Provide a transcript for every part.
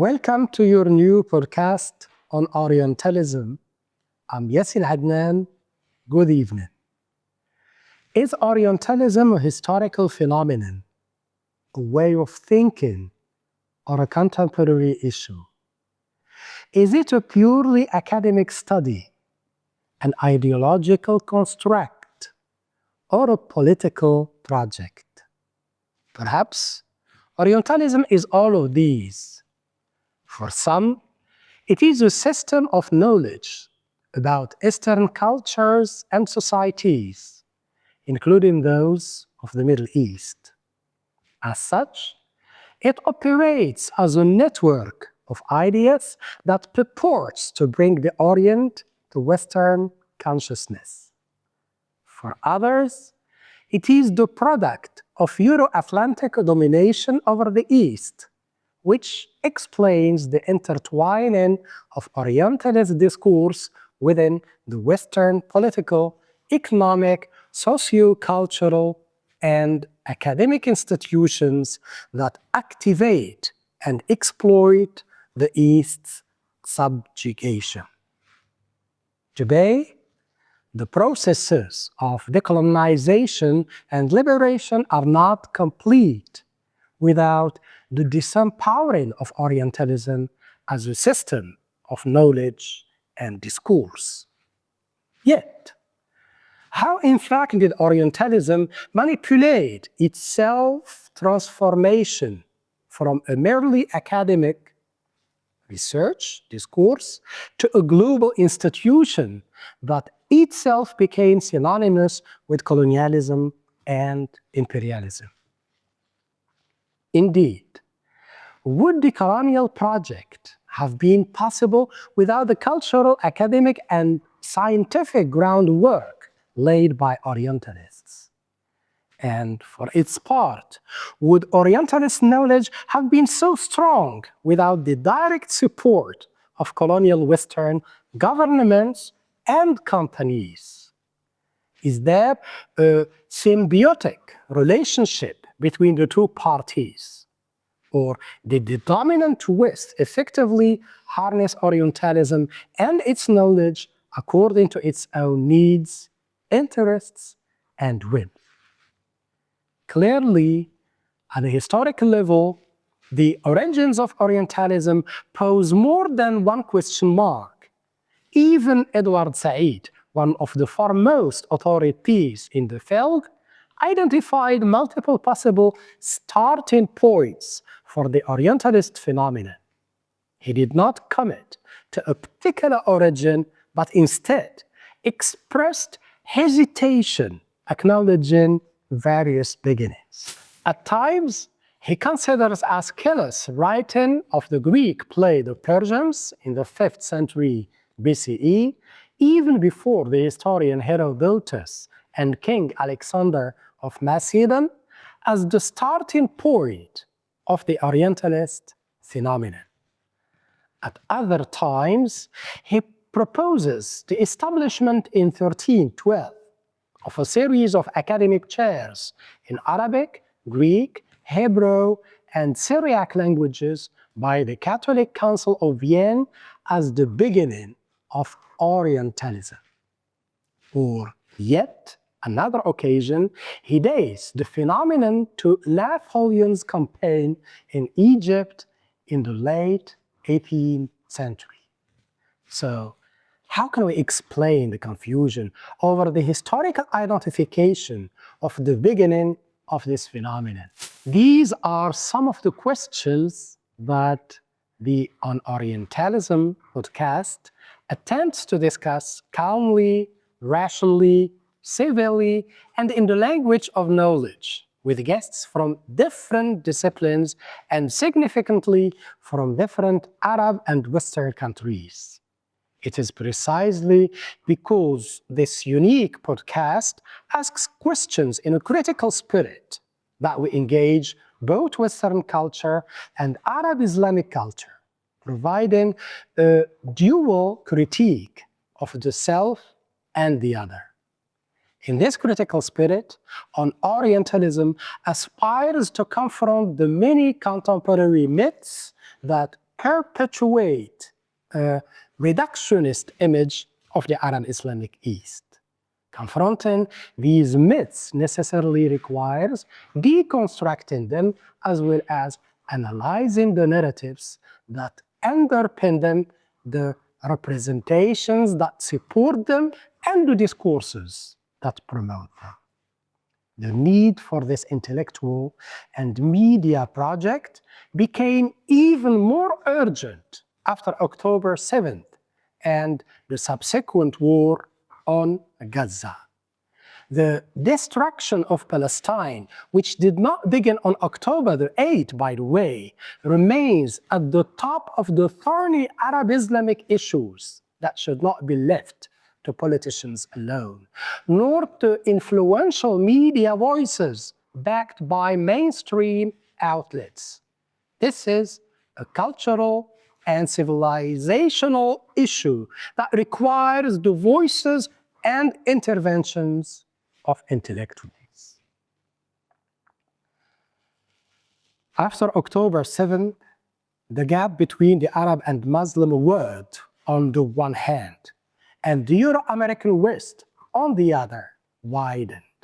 Welcome to your new podcast on Orientalism. I'm Yassin Adnan. Good evening. Is Orientalism a historical phenomenon, a way of thinking, or a contemporary issue? Is it a purely academic study, an ideological construct, or a political project? Perhaps Orientalism is all of these. For some, it is a system of knowledge about Eastern cultures and societies, including those of the Middle East. As such, it operates as a network of ideas that purports to bring the Orient to Western consciousness. For others, it is the product of Euro-Atlantic domination over the East, which explains the intertwining of Orientalist discourse within the Western political, economic, socio-cultural, and academic institutions that activate and exploit the East's subjugation. Today, the processes of decolonization and liberation are not complete without the disempowering of Orientalism as a system of knowledge and discourse. Yet, how in fact did Orientalism manipulate its self-transformation from a merely academic research discourse to a global institution that itself became synonymous with colonialism and imperialism? Indeed, would the colonial project have been possible without the cultural, academic, and scientific groundwork laid by Orientalists? And for its part, would Orientalist knowledge have been so strong without the direct support of colonial Western governments and companies? Is there a symbiotic relationship between the two parties? Or did the dominant West effectively harness Orientalism and its knowledge according to its own needs, interests, and whim? Clearly, at a historical level, the origins of Orientalism pose more than one question mark. Even Edward Said, one of the foremost authorities in the field, identified multiple possible starting points for the Orientalist phenomenon. He did not commit to a particular origin, but instead expressed hesitation, acknowledging various beginnings. At times, he considers Aeschylus' writing of the Greek play The Persians in the 5th century BCE, even before the historian Herodotus and King Alexander of Macedon, as the starting point of the Orientalist phenomenon. At other times, he proposes the establishment in 1312 of a series of academic chairs in Arabic, Greek, Hebrew, and Syriac languages by the Catholic Council of Vienne as the beginning of Orientalism. Or yet another occasion, he dates the phenomenon to Napoleon's campaign in Egypt in the late 18th century. So, how can we explain the confusion over the historical identification of the beginning of this phenomenon? These are some of the questions that the On Orientalism podcast attempts to discuss calmly, rationally, civilly, and in the language of knowledge, with guests from different disciplines and significantly from different Arab and Western countries. It is precisely because this unique podcast asks questions in a critical spirit that we engage both Western culture and Arab Islamic culture, providing a dual critique of the self and the other. In this critical spirit, On Orientalism aspires to confront the many contemporary myths that perpetuate a reductionist image of the Arab Islamic East. Confronting these myths necessarily requires deconstructing them as well as analyzing the narratives that underpin them, the representations that support them, and the discourses that promote them. The need for this intellectual and media project became even more urgent after October 7th and the subsequent war on Gaza. The destruction of Palestine, which did not begin on October the 8th, by the way, remains at the top of the thorny Arab Islamic issues that should not be left to politicians alone, nor to influential media voices backed by mainstream outlets. This is a cultural and civilizational issue that requires the voices and interventions of intellectuals. After October 7th, the gap between the Arab and Muslim world on the one hand and the Euro-American West on the other widened.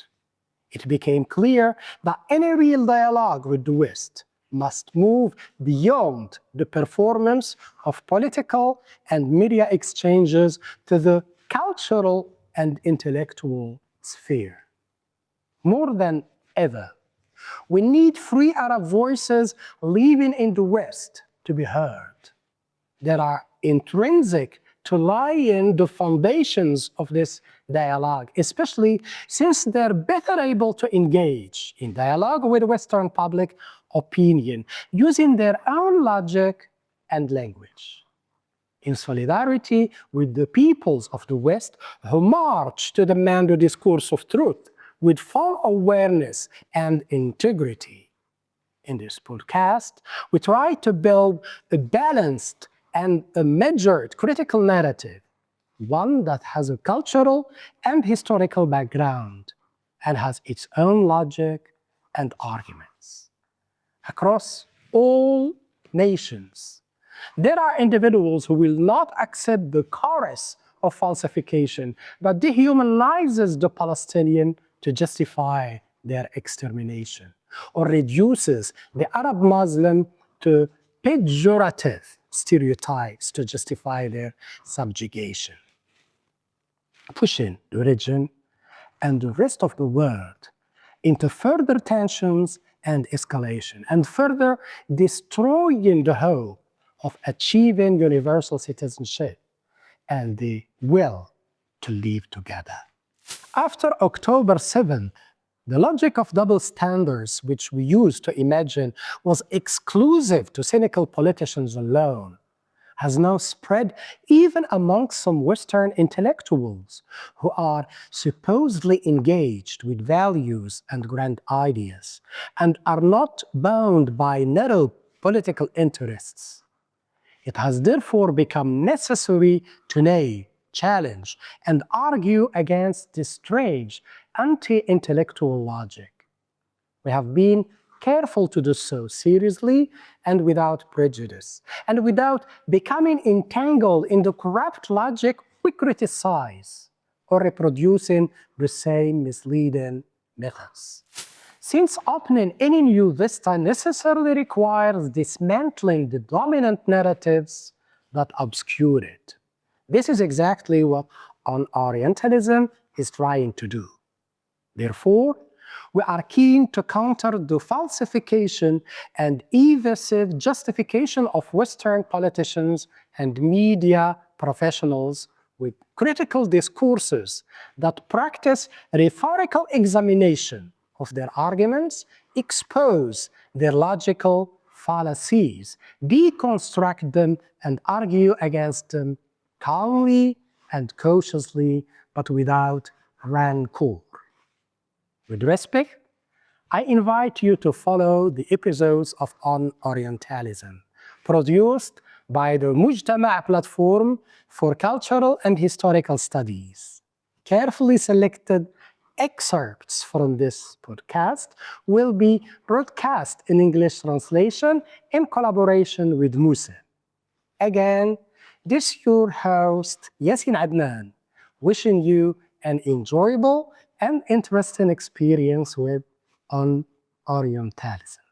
It became clear that any real dialogue with the West must move beyond the performance of political and media exchanges to the cultural and intellectual sphere. More than ever, we need free Arab voices living in the West to be heard. There are intrinsic to lie in the foundations of this dialogue, especially since they're better able to engage in dialogue with Western public opinion using their own logic and language. In solidarity with the peoples of the West who march to demand a discourse of truth with full awareness and integrity. In this podcast, we try to build a balanced and a measured critical narrative, one that has a cultural and historical background and has its own logic and arguments. Across all nations, there are individuals who will not accept the chorus of falsification that dehumanizes the Palestinian to justify their extermination, or reduces the Arab Muslim to pejorative stereotypes to justify their subjugation, pushing the region and the rest of the world into further tensions and escalation, and further destroying the hope of achieving universal citizenship and the will to live together. After October 7th, the logic of double standards which we used to imagine was exclusive to cynical politicians alone has now spread even amongst some Western intellectuals who are supposedly engaged with values and grand ideas and are not bound by narrow political interests. It has therefore become necessary to name, challenge, and argue against this strange anti-intellectual logic. We have been careful to do so seriously and without prejudice, and without becoming entangled in the corrupt logic we criticize or reproducing the same misleading methods. Since opening any new vista necessarily requires dismantling the dominant narratives that obscure it. This is exactly what Orientalism is trying to do. Therefore, we are keen to counter the falsification and evasive justification of Western politicians and media professionals with critical discourses that practice rhetorical examination of their arguments, expose their logical fallacies, deconstruct them, and argue against them calmly and cautiously, but without rancor. With respect, I invite you to follow the episodes of On Orientalism, produced by the Mujtama platform for cultural and historical studies. Carefully selected excerpts from this podcast will be broadcast in English translation in collaboration with Musa. again, this is your host, Yassin Adnan, wishing you an enjoyable and interesting experience on Orientalism.